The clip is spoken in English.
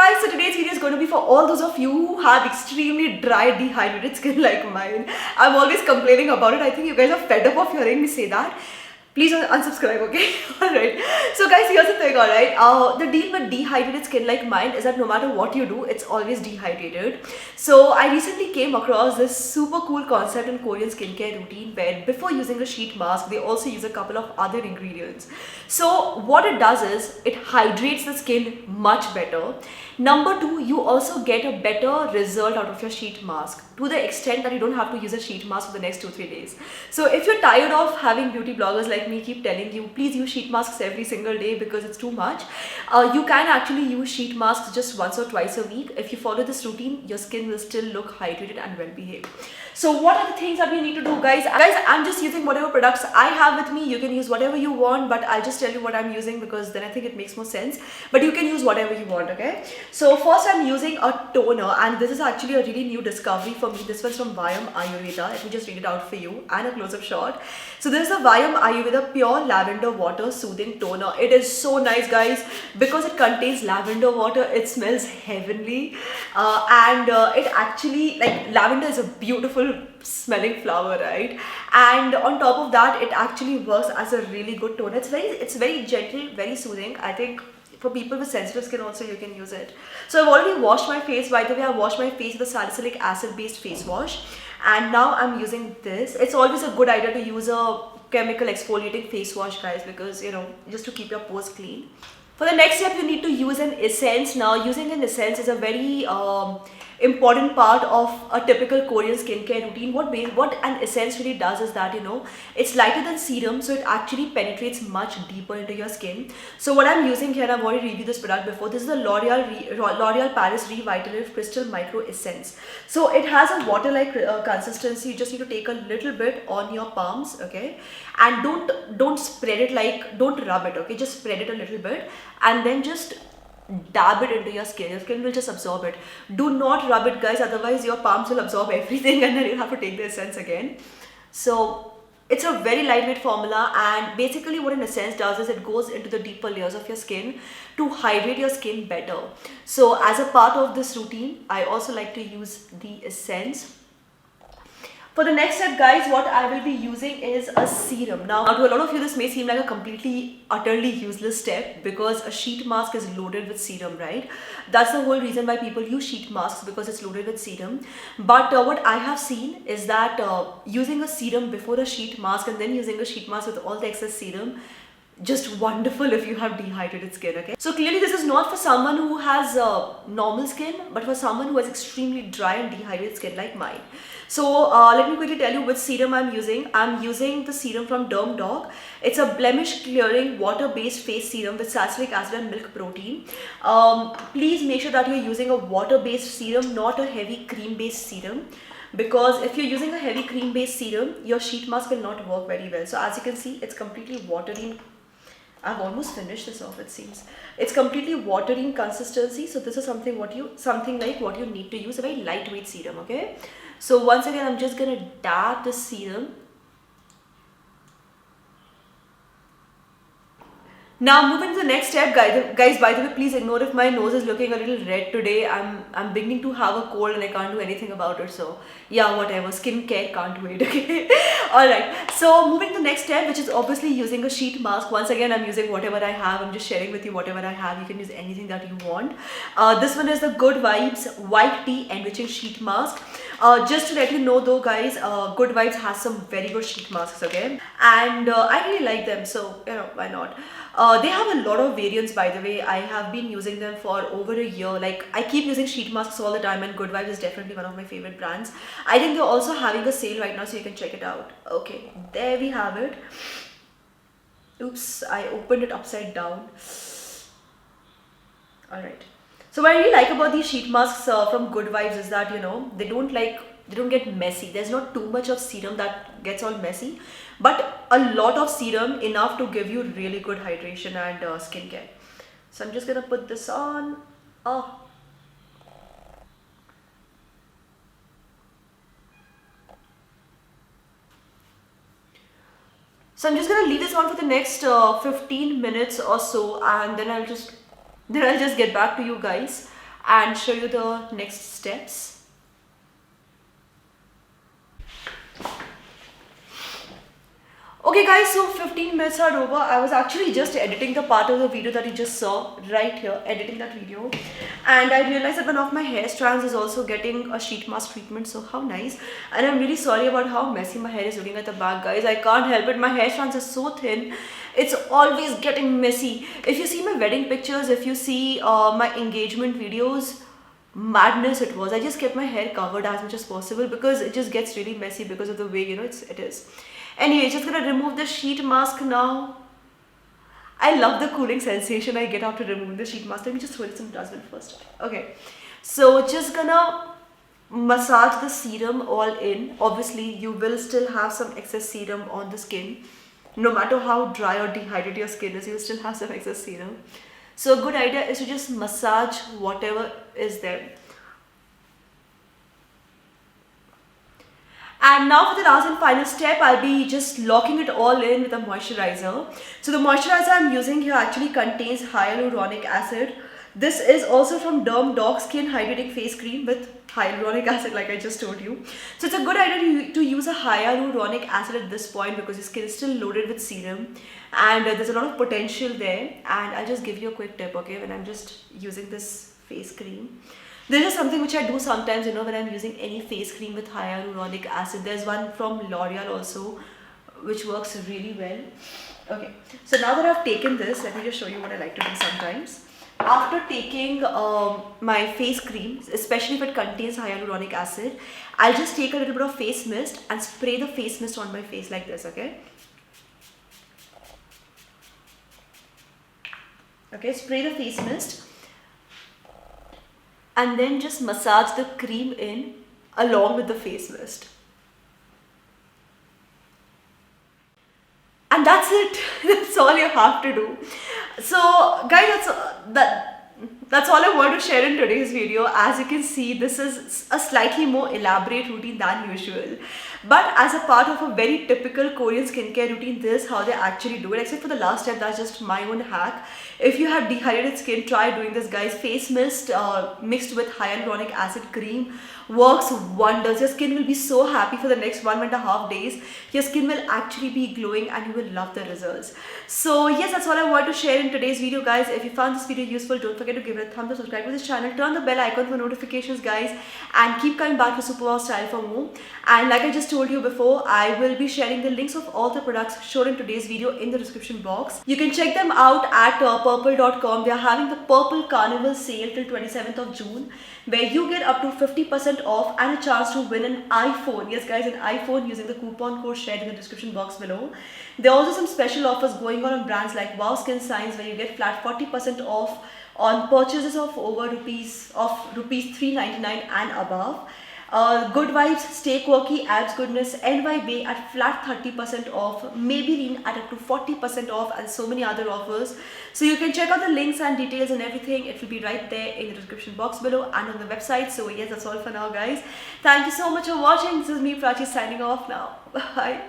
guys, so today's video is going to be for all those of you who have extremely dry, dehydrated skin like mine. I'm always complaining about it. I think you guys are fed up of hearing me say that. Please unsubscribe, okay? Alright. So guys, here's the thing, alright? The deal with dehydrated skin like mine is that no matter what you do, it's always dehydrated. So I recently came across this super cool concept in Korean skincare routine where before using a sheet mask, they also use a couple of other ingredients. So what it does is, it hydrates the skin much better. Number two, you also get a better result out of your sheet mask to the extent that you don't have to use a sheet mask for the next 2-3 days. So if you're tired of having beauty bloggers like me keep telling you, please use sheet masks every single day because it's too much, you can actually use sheet masks just once or twice a week. If you follow this routine, your skin will still look hydrated and well behaved. So what are the things that we need to do, guys? Guys, I'm just using whatever products I have with me. You can use whatever you want, but I'll just tell you what I'm using because then I think it makes more sense. But you can use whatever you want, okay? So first I'm using a toner, and this is actually a really new discovery for me. This one's from Vyam Ayurveda. Let me just read it out for you and a close-up shot. So this is the Vyam Ayurveda Pure Lavender Water Soothing Toner. It is so nice, guys, because it contains lavender water. It smells heavenly, and it actually, like, lavender is a beautiful smelling flower, right? And on top of that, it actually works as a really good toner. It's very gentle, very soothing. I think for people with sensitive skin also you can use it. So I've already washed my face. By the way, I washed my face with a salicylic acid based face wash, and now I'm using this. It's always a good idea to use a chemical exfoliating face wash, guys, because, you know, just to keep your pores clean. For the next step, you need to use an essence. Now, using an essence is a very important part of a typical Korean skincare routine. What an essence really does is that, you know, it's lighter than serum, so it actually penetrates much deeper into your skin. So what I'm using here, I've already reviewed this product before. This is the L'Oreal Paris Revitalative Crystal Micro Essence. So it has a water-like consistency. You just need to take a little bit on your palms, okay? And don't spread it, like, don't rub it, okay? Just spread it a little bit and then just dab it into your skin. Your skin will just absorb it. Do not rub it, guys, otherwise your palms will absorb everything and then you'll have to take the essence again. So it's a very lightweight formula, and basically what an essence does is it goes into the deeper layers of your skin to hydrate your skin better. So as a part of this routine, I also like to use the essence. For the next step, guys, what I will be using is a serum. Now, to a lot of you, this may seem like a completely, utterly useless step because a sheet mask is loaded with serum, right? That's the whole reason why people use sheet masks, because it's loaded with serum. But what I have seen is that using a serum before a sheet mask and then using a sheet mask with all the excess serum, just wonderful if you have dehydrated skin, okay? So clearly this is not for someone who has normal skin, but for someone who has extremely dry and dehydrated skin like mine. So let me quickly tell you which serum I'm using. I'm using the serum from DermDoc. It's a blemish clearing water-based face serum with salicylic acid and milk protein. Please make sure that you're using a water-based serum, not a heavy cream-based serum. Because if you're using a heavy cream-based serum, your sheet mask will not work very well. So as you can see, it's completely watery. I've almost finished this off, it seems. It's completely watery in consistency. So this is something like what you need to use, a very lightweight serum, okay? So once again, I'm just gonna dab the serum. Now moving to the next step, guys, by the way, please ignore if my nose is looking a little red today. I'm beginning to have a cold and I can't do anything about it. So yeah, whatever, skincare can't wait, okay? Alright, so moving to the next step, which is obviously using a sheet mask. Once again, I'm using whatever I have. I'm just sharing with you whatever I have. You can use anything that you want. This one is the Good Vibes White Tea Enriching Sheet Mask. Just to let you know though, guys, Good Vibes has some very good sheet masks, okay? And I really like them, so, you know, why not? They have a lot of variants, by the way. I have been using them for over a year. Like, I keep using sheet masks all the time, and Good Vibes is definitely one of my favorite brands. I think they're also having a sale right now, so you can check it out. Okay, there we have it. Oops, I opened it upside down. Alright. So what I really like about these sheet masks from Good Vibes is that, you know, they don't get messy. There's not too much of serum that gets all messy, but a lot of serum enough to give you really good hydration and skincare. So I'm just gonna put this on. Oh. So I'm just gonna leave this on for the next 15 minutes or so, and then I'll just get back to you guys. and show you the next steps. Okay guys, so 15 minutes are over. I was actually just editing the part of the video that you just saw right here, editing that video, and I realized that one of my hair strands is also getting a sheet mask treatment, so how nice. And I'm really sorry about how messy my hair is looking at the back, guys. I can't help it, my hair strands are so thin, it's always getting messy. If you see my wedding pictures, if you see my engagement videos, madness it was. I just kept my hair covered as much as possible because it just gets really messy because of the way, you know, it is. Anyway, just gonna remove the sheet mask now. I love the cooling sensation I get after removing the sheet mask. Let me just throw it in the dustbin first. Okay, so just gonna massage the serum all in. Obviously, you will still have some excess serum on the skin. No matter how dry or dehydrated your skin is, you will still have some excess serum. So a good idea is to just massage whatever is there. And now for the last and final step, I'll be just locking it all in with a moisturizer. So the moisturizer I'm using here actually contains hyaluronic acid. This is also from Derm Doc Skin Hydrating Face Cream with hyaluronic acid, like I just told you. So it's a good idea to use a hyaluronic acid at this point because your skin is still loaded with serum and there's a lot of potential there. And I'll just give you a quick tip, okay, when I'm just using this face cream. This is something which I do sometimes, you know, when I'm using any face cream with hyaluronic acid. There's one from L'Oreal also, which works really well. Okay, so now that I've taken this, let me just show you what I like to do sometimes. After taking my face cream, especially if it contains hyaluronic acid, I'll just take a little bit of face mist and spray the face mist on my face like this, okay? Okay, spray the face mist. And then just massage the cream in along with the face mist. And that's it. That's all you have to do. So guys, that's all I want to share in today's video. As you can see, this is a slightly more elaborate routine than usual. But as a part of a very typical Korean skincare routine, this is how they actually do it. Except for the last step, that's just my own hack. If you have dehydrated skin, try doing this, guys. Face mist mixed with hyaluronic acid cream works wonders. Your skin will be so happy for the next 1.5 days. Your skin will actually be glowing and you will love the results. So yes, that's all I want to share in today's video, guys. If you found this video useful, don't forget to give it a thumbs up, subscribe to this channel, turn the bell icon for notifications, guys, and keep coming back to Superwow Style for more. And like I just told you before, I will be sharing the links of all the products shown in today's video in the description box. You can check them out at purple.com. They are having the Purple Carnival sale till 27th of June, where you get up to 50% off and a chance to win an iPhone. Yes guys, an iPhone using the coupon code shared in the description box below. There are also some special offers going on brands like Wow Skin Science, where you get flat 40% off on purchases of over rupees 399 and above. Good Vibes, Stay Quirky, Abs Goodness, NY Bay at flat 30% off, Maybelline at up to 40% off, and so many other offers. So you can check out the links and details and everything. It will be right there in the description box below and on the website. So yes, that's all for now, guys. Thank you so much for watching. This is me, Prachi, signing off now. Bye.